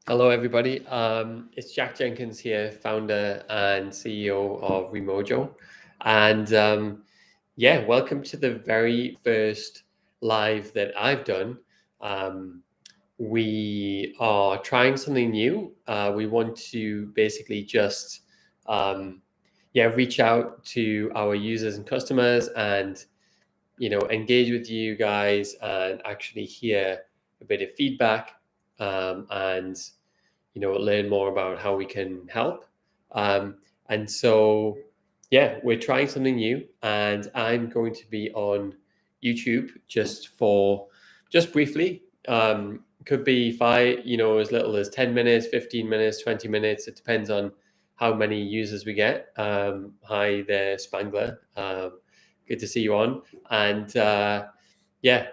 Hello, everybody. It's Jack Jenkins here, founder and CEO of REMOJO. And welcome to the very first live that I've done. Um, we are trying something new. We want to basically just reach out to our users and customers and engage with you guys and actually hear a bit of feedback and learn more about how we can help. And so, we're trying something new, and I'm going to be on YouTube just briefly. Could be as little as 10 minutes, 15 minutes, 20 minutes. It depends on how many users we get. Hi there, Spangler. Good to see you on. And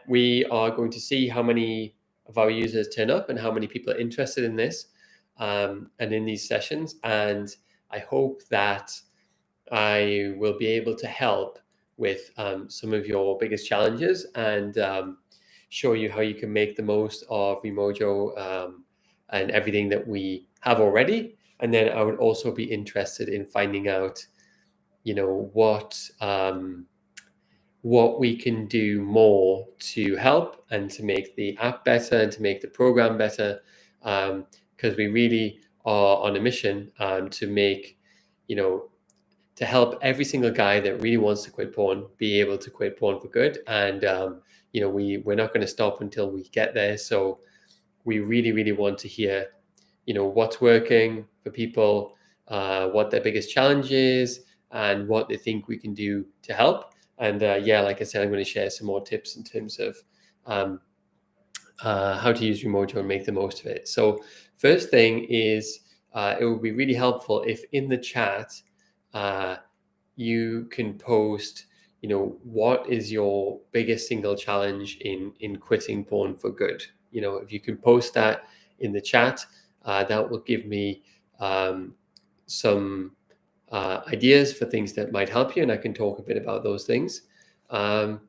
we are going to see how many of our users turn up and how many people are interested in this and in these sessions. And I hope that I will be able to help with some of your biggest challenges and show you how you can make the most of REMOJO and everything that we have already. And then I would also be interested in finding out, what we can do more to help and to make the app better and to make the program better, because we really are on a mission to make, to help every single guy that really wants to quit porn be able to quit porn for good. And, we're not going to stop until we get there. So we really, really want to hear, what's working for people, what their biggest challenge is, and what they think we can do to help. And like I said, I'm going to share some more tips in terms of how to use REMOJO and make the most of it. So first thing is it would be really helpful if in the chat you can post, what is your biggest single challenge in quitting porn for good? If you can post that in the chat, that will give me some ideas for things that might help you, and I can talk a bit about those things. Without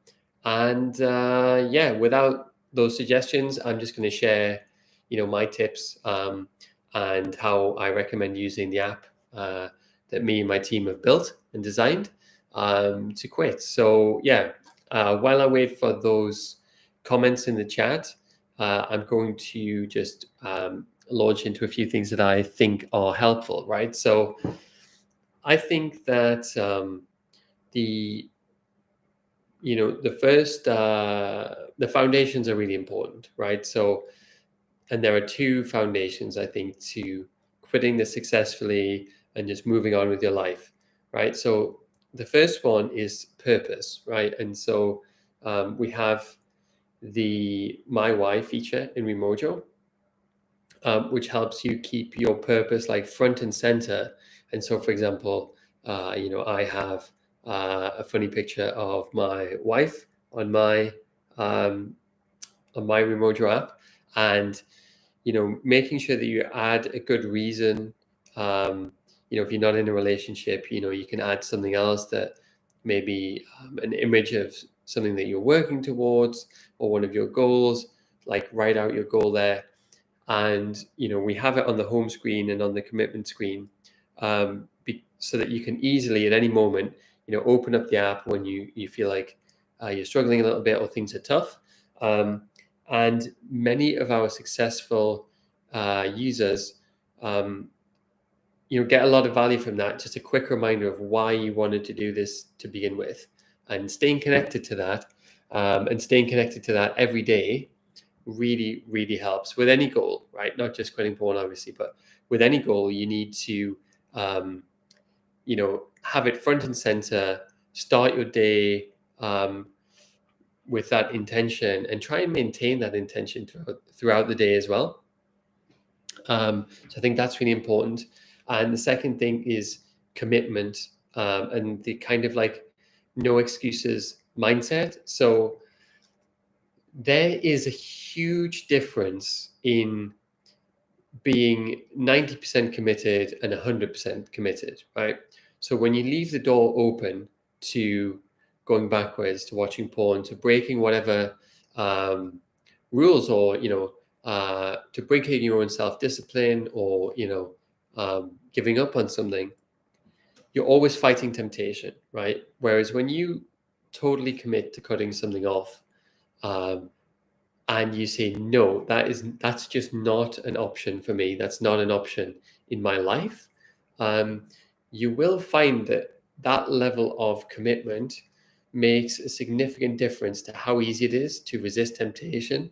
those suggestions, I'm just going to share, my tips and how I recommend using the app that me and my team have built and designed to quit. So while I wait for those comments in the chat, I'm going to just launch into a few things that I think are helpful, right? So I think that the foundations are really important, right? So, and there are two foundations, I think, to quitting this successfully and just moving on with your life, right? So the first one is purpose, right? And so we have the My Why feature in REMOJO, which helps you keep your purpose like front and center. And so, for example, I have a funny picture of my wife on my REMOJO app, and making sure that you add a good reason. If you're not in a relationship, you can add something else that maybe an image of something that you're working towards or one of your goals, like write out your goal there. And we have it on the home screen and on the commitment screen, so that you can easily at any moment open up the app when you feel like you're struggling a little bit or things are tough. And many of our successful users get a lot of value from that. Just a quick reminder of why you wanted to do this to begin with, and staying connected to that every day really, really helps with any goal, right? Not just quitting porn, obviously, but with any goal, you need to, have it front and center, start your day with that intention and try and maintain that intention throughout the day as well. So I think that's really important. And the second thing is commitment and the kind of like no excuses mindset. So there is a huge difference in being 90% committed and 100% committed, right? So when you leave the door open to going backwards, to watching porn, to breaking whatever rules or, to breaking your own self-discipline, or giving up on something, you're always fighting temptation, right? Whereas when you totally commit to cutting something off, um, and you say, no, that's just not an option for me, that's not an option in my life, um, you will find that that level of commitment makes a significant difference to how easy it is to resist temptation,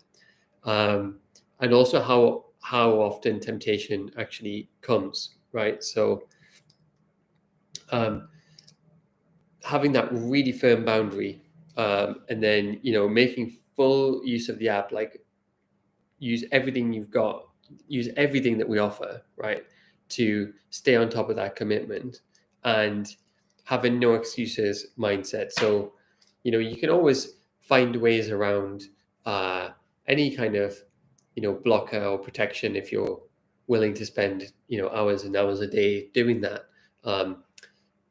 um, and also how often temptation actually comes, right? So um, having that really firm boundary, and then making full use of the app, like use everything you've got, use everything that we offer, right, to stay on top of that commitment, and having no excuses mindset. So you can always find ways around any kind of blocker or protection if you're willing to spend hours and hours a day doing that.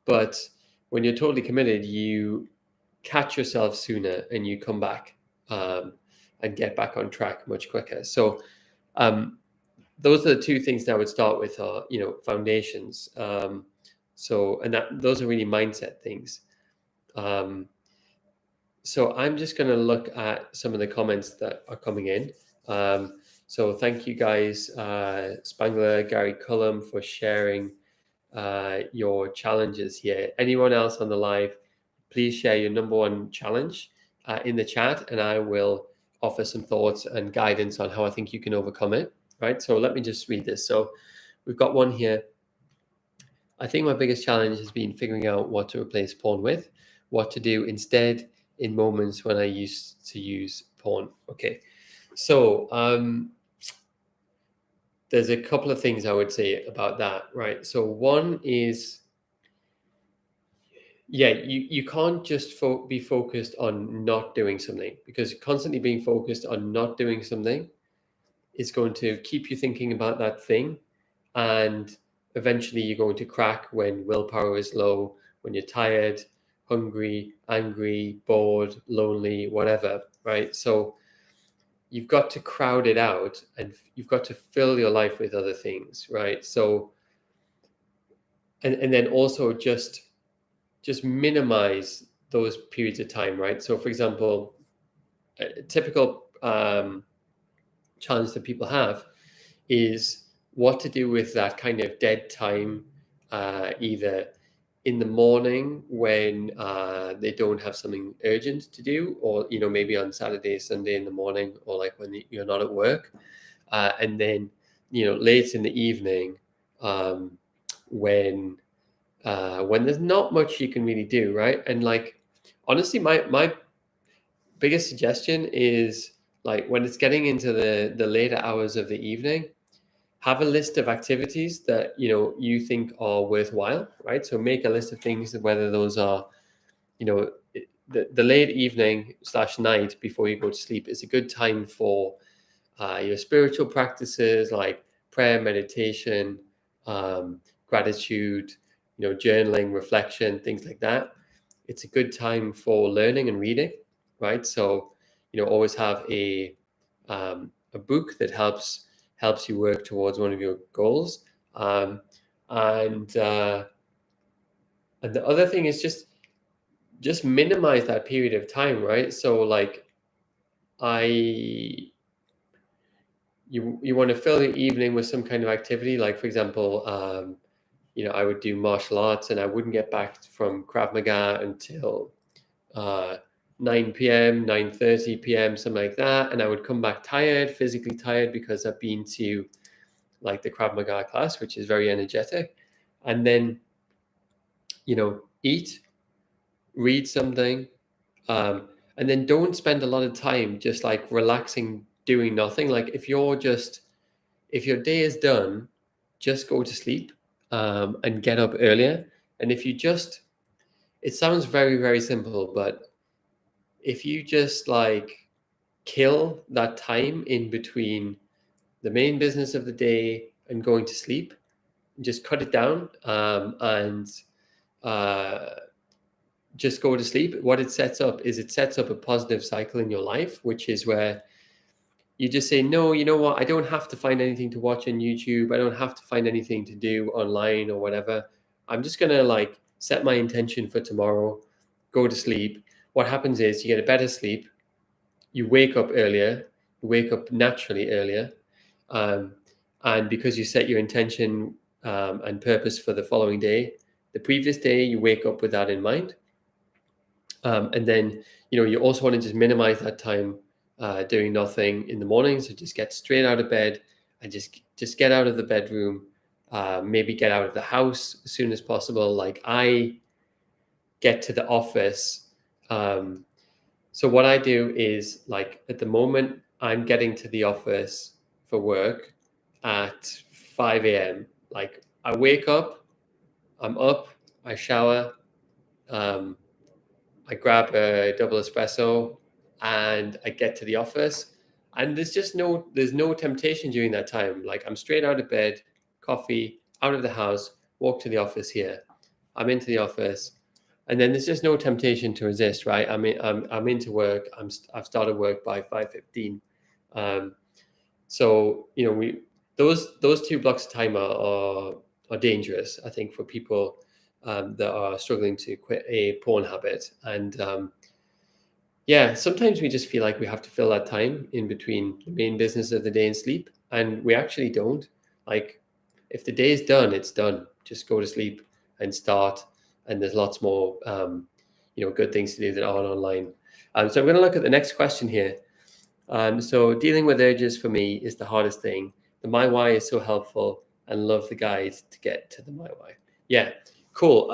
But when you're totally committed, you catch yourself sooner and you come back, and get back on track much quicker. So those are the two things that I would start with, are foundations. And those are really mindset things. So I'm just going to look at some of the comments that are coming in. So thank you guys, Spangler, Gary Cullum, for sharing your challenges here. Anyone else on the live, please share your number one challenge in the chat, and I will offer some thoughts and guidance on how I think you can overcome it. Right. So let me just read this. So we've got one here. I think my biggest challenge has been figuring out what to replace porn with, what to do instead in moments when I used to use porn. Okay. So there's a couple of things I would say about that, right? So one is, you can't just be focused on not doing something, because constantly being focused on not doing something is going to keep you thinking about that thing, and eventually you're going to crack when willpower is low, when you're tired, hungry, angry, bored, lonely, whatever, right? So you've got to crowd it out, and you've got to fill your life with other things, right? So and then also just minimize those periods of time, right? So for example, a typical challenge that people have is what to do with that kind of dead time, either in the morning when they don't have something urgent to do, or maybe on Saturday, Sunday in the morning, or like when you're not at work, and then late in the evening, when there's not much you can really do, right? And like honestly, my biggest suggestion is, like, when it's getting into the later hours of the evening, have a list of activities that you think are worthwhile, right? So make a list of things, whether those are the late evening / night before you go to sleep is a good time for your spiritual practices, like prayer, meditation, gratitude, journaling, reflection, things like that. It's a good time for learning and reading, right? So always have a book that helps you work towards one of your goals. And the other thing is just minimize that period of time, right? So like you want to fill the evening with some kind of activity, like for example, I would do martial arts, and I wouldn't get back from Krav Maga until 9 p.m., 9:30 p.m., something like that. And I would come back tired, physically tired, because I've been to like the Krav Maga class, which is very energetic. And then, eat, read something, and then don't spend a lot of time just like relaxing, doing nothing. Like if your day is done, just go to sleep, and get up earlier. And if you just, it sounds very, very simple, but if you just like kill that time in between the main business of the day and going to sleep, just cut it down, and just go to sleep. What it sets up is, it sets up a positive cycle in your life, which is where you just say, no, you know what? I don't have to find anything to watch on YouTube. I don't have to find anything to do online or whatever. I'm just going to like set my intention for tomorrow, go to sleep. What happens is you get a better sleep. You wake up earlier, you wake up naturally earlier. And because you set your intention and purpose for the following day, the previous day, you wake up with that in mind. And then, you also want to just minimize that time doing nothing in the morning. So just get straight out of bed and just get out of the bedroom, maybe get out of the house as soon as possible. Like I get to the office. So what I do is like at the moment I'm getting to the office for work at 5 a.m. Like I wake up, I'm up, I shower, I grab a double espresso and I get to the office, and there's no temptation during that time. Like I'm straight out of bed, coffee, out of the house, walk to the office here. I'm into the office, and then there's just no temptation to resist, right? I'm into work. I've started work by 5:15. So those 2 blocks of time are dangerous, I think, for people that are struggling to quit a porn habit. And sometimes we just feel like we have to fill that time in between the main business of the day and sleep, and we actually don't. Like if the day is done, it's done. Just go to sleep and start, and there's lots more good things to do that aren't online. So I'm going to look at the next question here. So dealing with urges for me is the hardest thing. The My Why is so helpful, and love the guide to get to the My Why. Yeah, cool.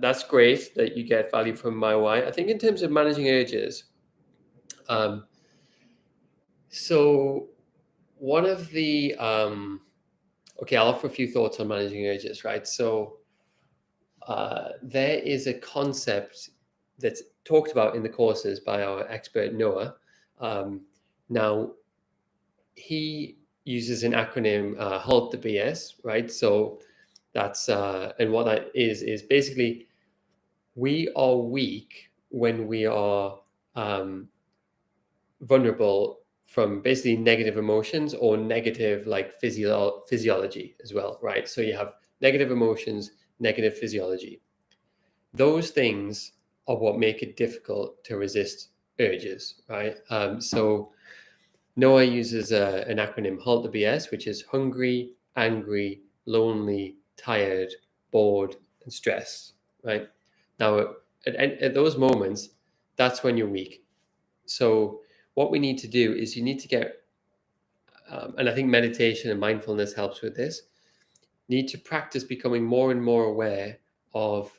That's great that you get value from My Why. I think in terms of managing urges, so one of the I'll offer a few thoughts on managing urges, right? So there is a concept that's talked about in the courses by our expert Noah. Now, he uses an acronym, HALT the BS, right? So that's and what that is basically we are weak when we are vulnerable from basically negative emotions or negative like physiology as well, right? So you have negative emotions, negative physiology. Those things are what make it difficult to resist urges, right? So Noah uses an acronym, HALT the BS, which is hungry, angry, lonely, tired, bored, and stressed, right? Now, at those moments, that's when you're weak. So what we need to do is you need to get, and I think meditation and mindfulness helps with this, need to practice becoming more and more aware of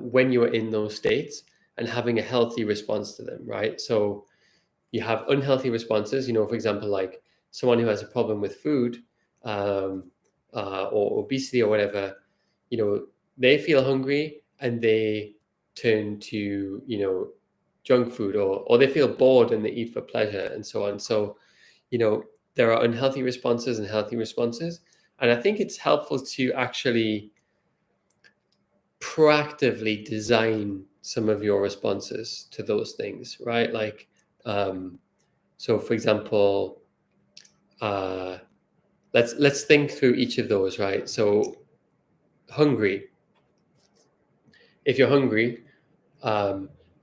when you're in those states and having a healthy response to them, right? So you have unhealthy responses, for example, like someone who has a problem with food or obesity or whatever, they feel hungry and they turn to, junk food, or they feel bored and they eat for pleasure and so on. So, there are unhealthy responses and healthy responses. And I think it's helpful to actually proactively design some of your responses to those things, right? Like, so for example, let's think through each of those, right? So hungry, if you're hungry,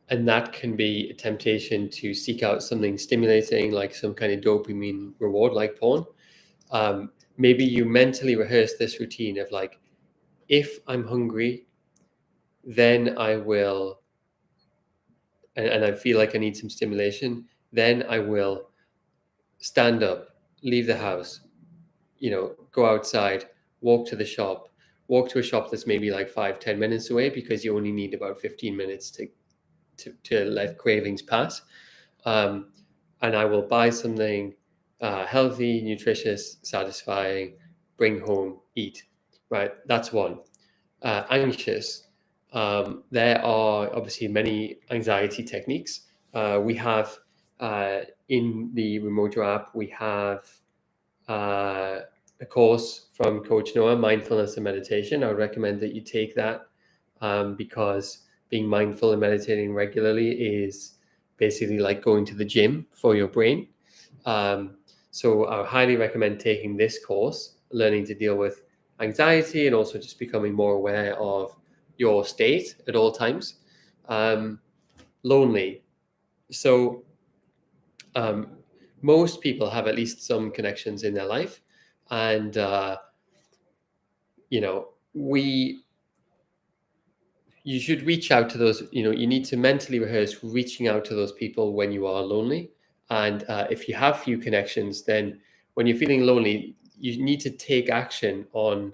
and that can be a temptation to seek out something stimulating, like some kind of dopamine reward, like porn. Maybe you mentally rehearse this routine of like, if I'm hungry, then I will, and I feel like I need some stimulation, then I will stand up, leave the house, go outside, walk to the shop, walk to a shop that's maybe like 5-10 minutes away, because you only need about 15 minutes to let cravings pass. And I will buy something healthy, nutritious, satisfying, bring home, eat, right? That's one. Anxious. There are obviously many anxiety techniques. We have in the REMOJO app, we have a course from Coach Noah, Mindfulness and Meditation. I would recommend that you take that because being mindful and meditating regularly is basically like going to the gym for your brain. So I highly recommend taking this course, learning to deal with anxiety and also just becoming more aware of your state at all times. Lonely. So most people have at least some connections in their life, and you should reach out to those. You need to mentally rehearse reaching out to those people when you are lonely. And if you have few connections, then when you're feeling lonely, you need to take action on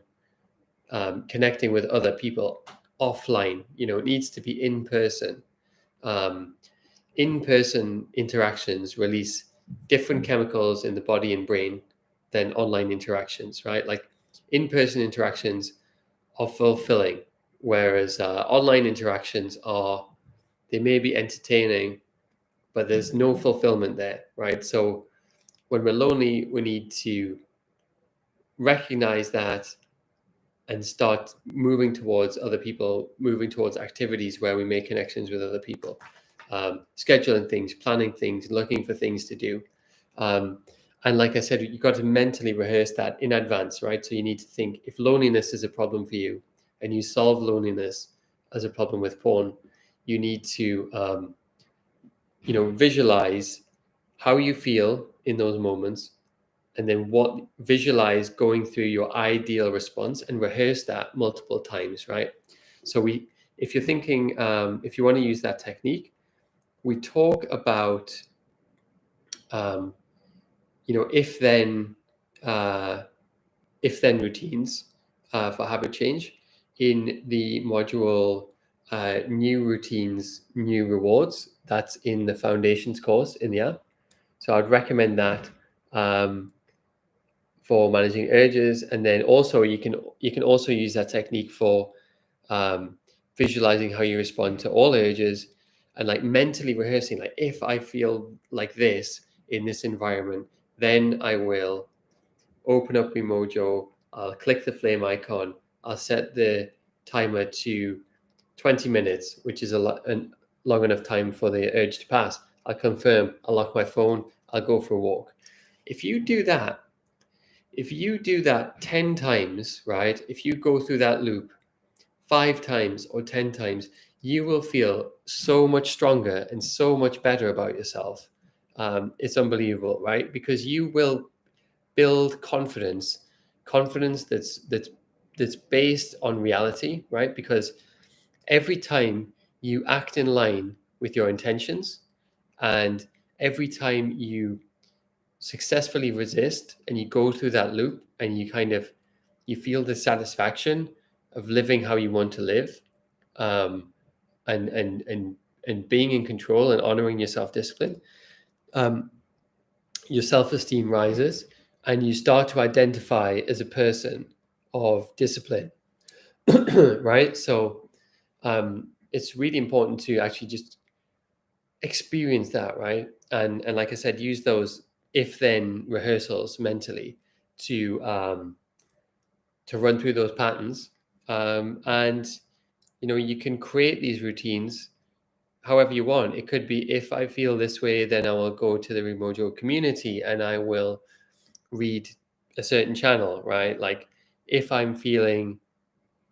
connecting with other people offline. It needs to be in person. um, In-person interactions release different chemicals in the body and brain than online interactions, right? Like in-person interactions are fulfilling, whereas online interactions they may be entertaining, but there's no fulfillment there, right? So when we're lonely, we need to recognize that and start moving towards other people, moving towards activities where we make connections with other people, scheduling things, planning things, looking for things to do. And like I said, you've got to mentally rehearse that in advance, right? So you need to think, if loneliness is a problem for you and you solve loneliness as a problem with porn, you need to, visualize how you feel in those moments, and then visualize going through your ideal response and rehearse that multiple times, right? So if you're thinking, if you want to use that technique, we talk about, um, if then routines for habit change in the module New Routines, New Rewards. That's in the Foundations course in the app. So I'd recommend that. For managing urges, and then also you can also use that technique for visualizing how you respond to all urges, and like mentally rehearsing, like, if I feel like this in this environment, then I will open up REMOJO, I'll click the flame icon, I'll set the timer to 20 minutes, which is long enough time for the urge to pass. I'll confirm, I'll lock my phone, I'll go for a walk. If you do that 10 times, right? If you go through that loop 5 times or 10 times, you will feel so much stronger and so much better about yourself. It's unbelievable, right? Because you will build confidence that's based on reality, right? Because every time you act in line with your intentions, and every time you successfully resist and you go through that loop, and you feel the satisfaction of living how you want to live, um, and being in control and honoring your self-discipline, um, your self-esteem rises, and you start to identify as a person of discipline. Right? So it's really important to actually just experience that, right? And like I said, use those if then rehearsals mentally to run through those patterns, and you can create these routines however you want. It could be, if I feel this way, then I will go to the REMOJO community and I will read a certain channel, right? Like, if I'm feeling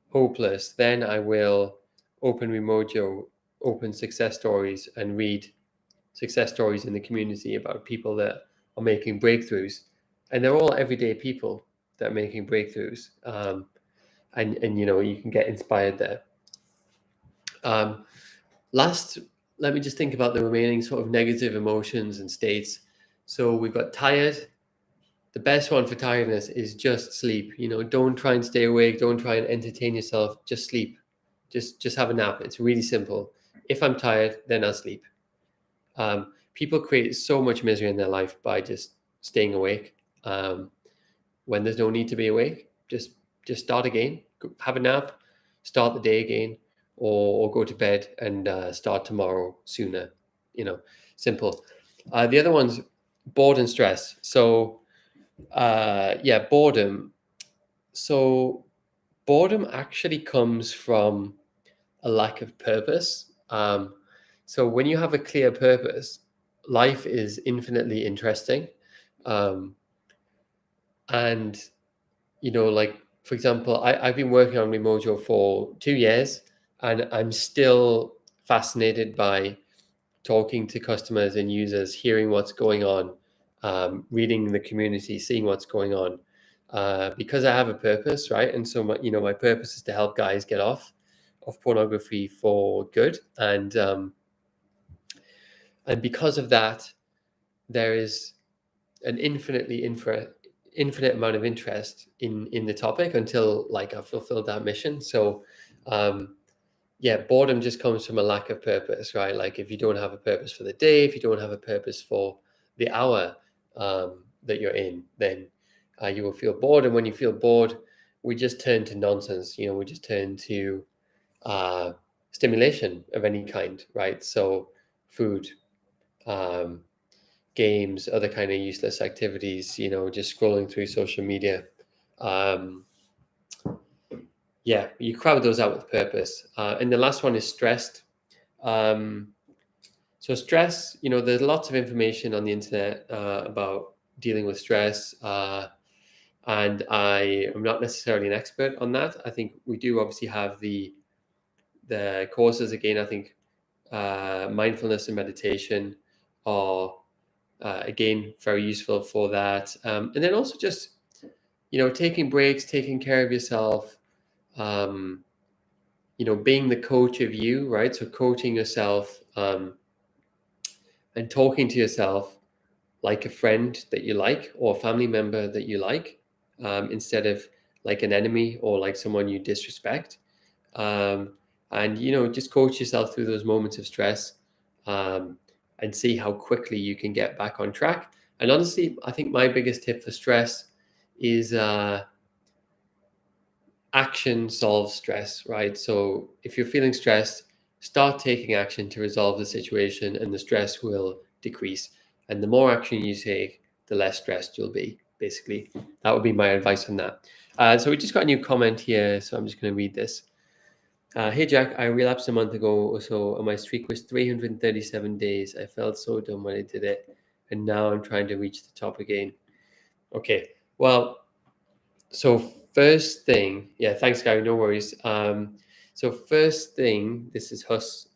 hopeless, then I will open REMOJO, open success stories, and read success stories in the community about people that are making breakthroughs. And they're all everyday people that are making breakthroughs. And you can get inspired there. Last, let me just think about the remaining sort of negative emotions and states. So we've got tired. The best one for tiredness is just sleep. Don't try and stay awake. Don't try and entertain yourself. Just sleep. Just have a nap. It's really simple. If I'm tired, then I'll sleep. People create so much misery in their life by just staying awake, when there's no need to be awake. Just start again. Have a nap. Start the day again, or go to bed and start tomorrow sooner. Simple. The other one's bored and stress. So boredom. So boredom actually comes from a lack of purpose. So when you have a clear purpose, life is infinitely interesting. Um, and, like, for example, I've been working on REMOJO for 2 years, and I'm still fascinated by talking to customers and users, hearing what's going on, reading the community, seeing what's going on, because I have a purpose, right? And so my purpose is to help guys get off of pornography for good, and because of that, there is an infinite amount of interest in the topic until like I've fulfilled that mission. So yeah, boredom just comes from a lack of purpose, right? Like if you don't have a purpose for the day, if you don't have a purpose for the hour that you're in, then you will feel bored. And when you feel bored, we just turn to nonsense. We just turn to uh, stimulation of any kind, right? So food, um, games, other kind of useless activities, just scrolling through social media. Um, yeah, you crowd those out with purpose. And the last one is stressed. Um, so stress, there's lots of information on the internet about dealing with stress. And I am not necessarily an expert on that. I think we do obviously have the courses. Again, I think mindfulness and meditation are again very useful for that. And then also just taking breaks, taking care of yourself. Being the coach of you, right? So coaching yourself and talking to yourself like a friend that you like or a family member that you like, instead of like an enemy or like someone you disrespect. Um, and, just coach yourself through those moments of stress, um, and see how quickly you can get back on track. And honestly, I think my biggest tip for stress is action solves stress, right? So if you're feeling stressed, start taking action to resolve the situation, and the stress will decrease. And the more action you take, the less stressed you'll be. Basically, that would be my advice on that. So we just got a new comment here, so I'm just going to read this. Hey Jack, I relapsed a month ago or so, and my streak was 337 days. I felt so dumb when I did it, and now I'm trying to reach the top again. Okay, well, so first thing, yeah, thanks, Gary. No worries. So first thing, this is Huss.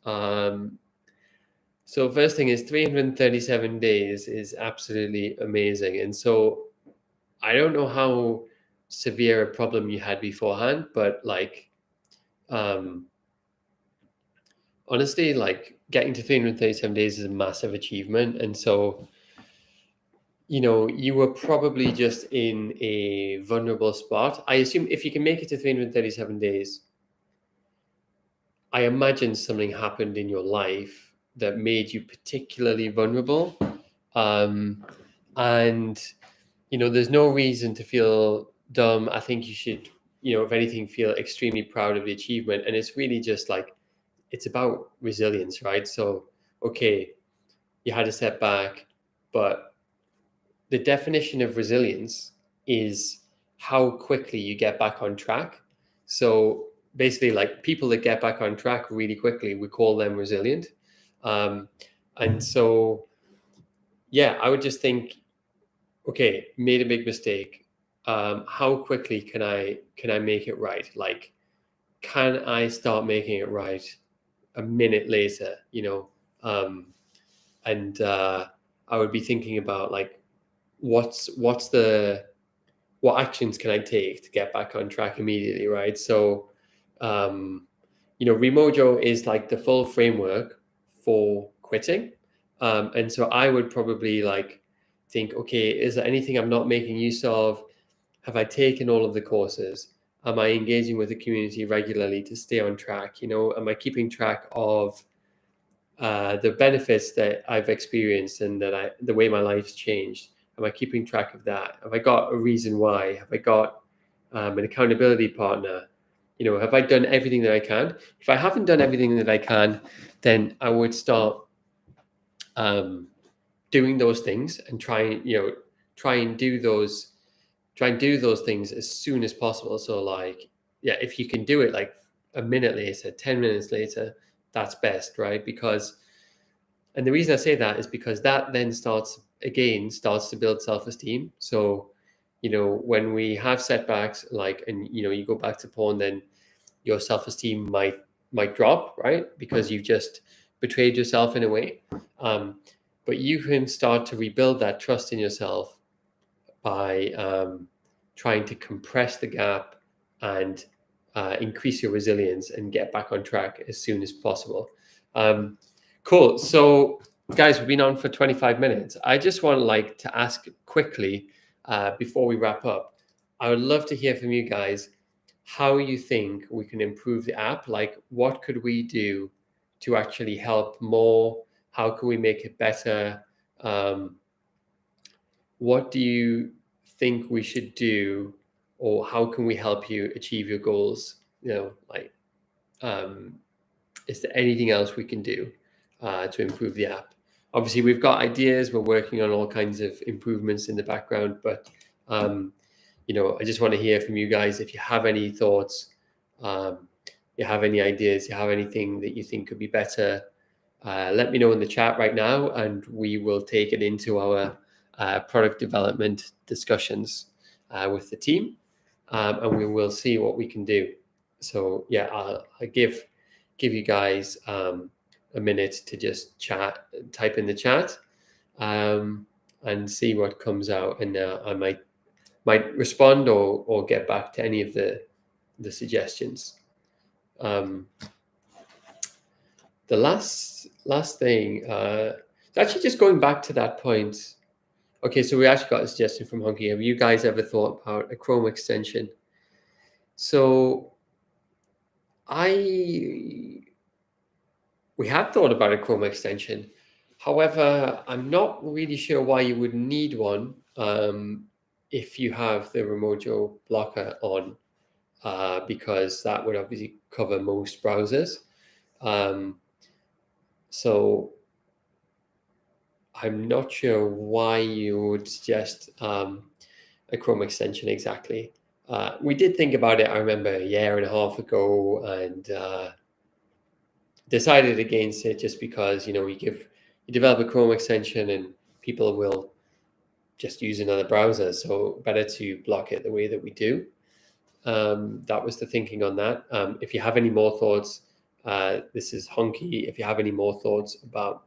So first thing is 337 days is absolutely amazing, and so I don't know how severe a problem you had beforehand, but like, honestly, like getting to 337 days is a massive achievement, and so you were probably just in a vulnerable spot. I assume if you can make it to 337 days, I imagine something happened in your life that made you particularly vulnerable. Um, and, there's no reason to feel dumb. I think you should, if anything, feel extremely proud of the achievement. And it's really just like, it's about resilience, right? So, okay, you had a setback, but the definition of resilience is how quickly you get back on track. So basically, like people that get back on track really quickly, we call them resilient. And so, yeah, I would just think, okay, made a big mistake. How quickly can I make it right? Like, can I start making it right a minute later? And I would be thinking about like, what actions can I take to get back on track immediately, right? So, Remojo is like the full framework for quitting. And so I would probably like think, okay, is there anything I'm not making use of? Have I taken all of the courses? Am I engaging with the community regularly to stay on track? Am I keeping track of the benefits that I've experienced and the way my life's changed? Am I keeping track of that? Have I got a reason why? Have I got an accountability partner? Have I done everything that I can? If I haven't done everything that I can, then I would start doing those things and try and do those things as soon as possible. So like, yeah, if you can do it like a minute later, 10 minutes later, that's best, right? And the reason I say that is because that then starts to build self-esteem. So, when we have setbacks, and you go back to porn, then your self-esteem might drop, right? Because you've just betrayed yourself in a way. But you can start to rebuild that trust in yourself by trying to compress the gap and increase your resilience and get back on track as soon as possible. Cool. So, guys, we've been on for 25 minutes. I just want to ask quickly before we wrap up. I would love to hear from you guys how you think we can improve the app. Like, what could we do to actually help more? How can we make it better? What do you think we should do, or how can we help you achieve your goals? Is there anything else we can do to improve the app? Obviously, we've got ideas. We're working on all kinds of improvements in the background, but I just want to hear from you guys. If you have any thoughts, you have any ideas, you have anything that you think could be better, let me know in the chat right now, and we will take it into our product development discussions with the team, and we will see what we can do. So yeah, I'll give you guys a minute to just type in the chat, and see what comes out, and I might respond or get back to any of the suggestions. The last thing, actually just going back to that point. Okay, so we actually got a suggestion from Hunky. Have you guys ever thought about a Chrome extension? So we have thought about a Chrome extension. However, I'm not really sure why you would need one if you have the REMOJO blocker on, because that would obviously cover most browsers. So I'm not sure why you would suggest a Chrome extension exactly. We did think about it, I remember, a year and a half ago, and decided against it just because, you develop a Chrome extension and people will just use another browser. So better to block it the way that we do. That was the thinking on that. If you have any more thoughts, this is Hunky. If you have any more thoughts about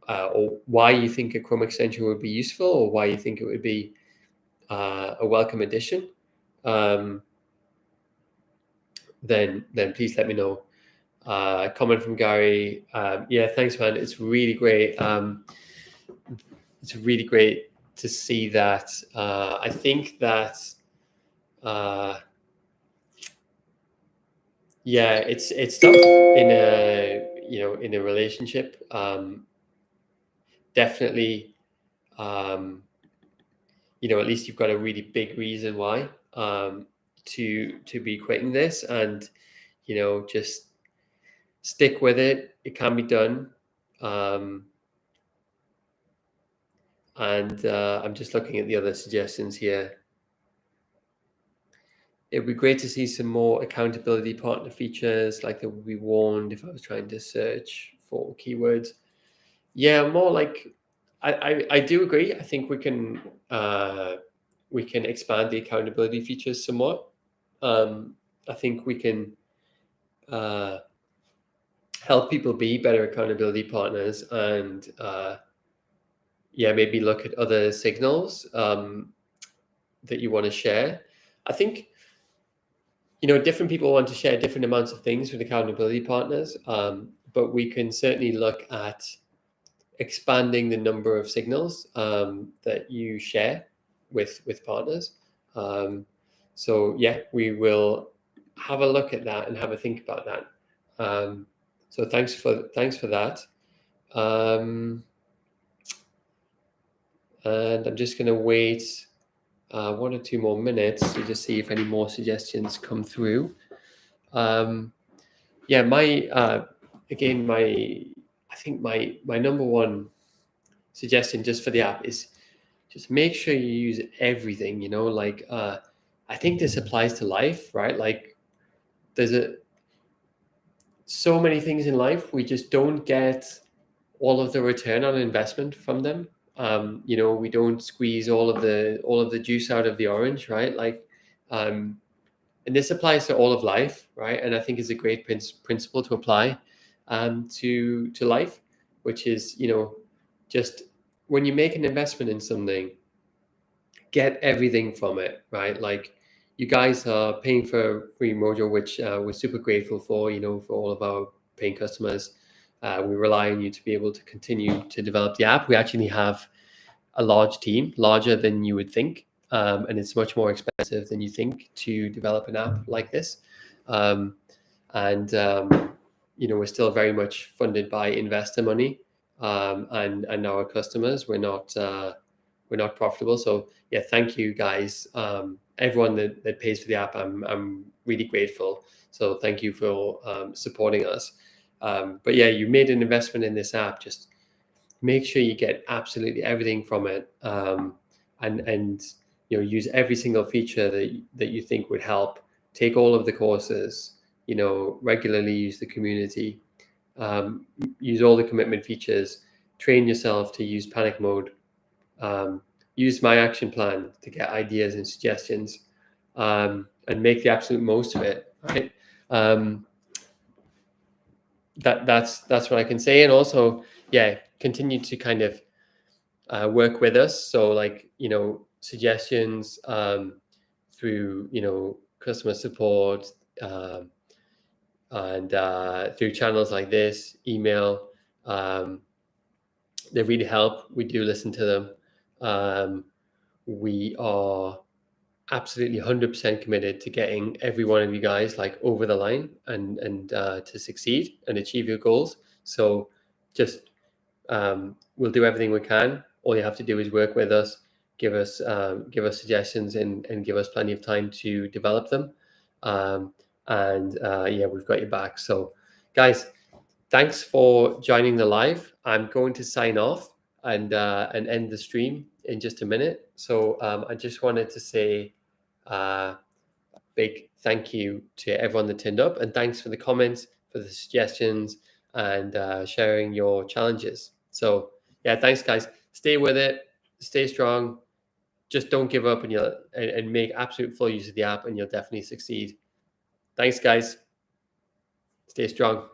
or why you think a Chrome extension would be useful, or why you think it would be a welcome addition, then please let me know. Comment from Gary. Yeah, thanks, man. It's really great. It's really great to see that. I think that, yeah, it's tough in a relationship. Definitely, at least you've got a really big reason why to be quitting this, and just stick with it. It can be done. And I'm just looking at the other suggestions here. It would be great to see some more accountability partner features, like that would be warned if I was trying to search for keywords. Yeah, more like I do agree. I think we can expand the accountability features somewhat. I think we can help people be better accountability partners, and maybe look at other signals that you want to share. I think different people want to share different amounts of things with accountability partners, but we can certainly look at expanding the number of signals that you share with partners. So yeah, we will have a look at that and have a think about that. So thanks for that. And I'm just going to wait 1 or 2 more minutes to just see if any more suggestions come through. Yeah, I think my number one suggestion just for the app is just make sure you use everything. I think this applies to life, right? Like there's so many things in life, we just don't get all of the return on investment from them. We don't squeeze all of the juice out of the orange, right? Like, and this applies to all of life, right? And I think is a great principle to apply to life, which is, just when you make an investment in something, get everything from it, right? Like, you guys are paying for REMOJO, which we're super grateful for, for all of our paying customers. We rely on you to be able to continue to develop the app. We actually have a large team, larger than you would think, and it's much more expensive than you think to develop an app like this. Um, and we're still very much funded by investor money, and our customers. We're not profitable. So yeah, thank you guys. Everyone that pays for the app, I'm really grateful. So thank you for supporting us. But yeah, you made an investment in this app. Just make sure you get absolutely everything from it, and use every single feature that you think would help. Take all of the courses. Regularly use the community. Use all the commitment features. Train yourself to use panic mode. Use my action plan to get ideas and suggestions, and make the absolute most of it. Right. That's what I can say. And also, yeah, continue to kind of work with us. So, like, suggestions through customer support, and through channels like this, email. They really help. We do listen to them. We are absolutely 100% committed to getting every one of you guys like over the line and to succeed and achieve your goals. So just we'll do everything we can. All you have to do is work with us, give us suggestions, and give us plenty of time to develop them. Yeah, we've got your back. So guys, thanks for joining the live. I'm going to sign off and end the stream in just a minute. So I just wanted to say big thank you to everyone that turned up, and thanks for the comments, for the suggestions, and sharing your challenges. So yeah, thanks guys. Stay with it. Stay strong. Just don't give up, and make absolute full use of the app, and you'll definitely succeed. Thanks guys. Stay strong.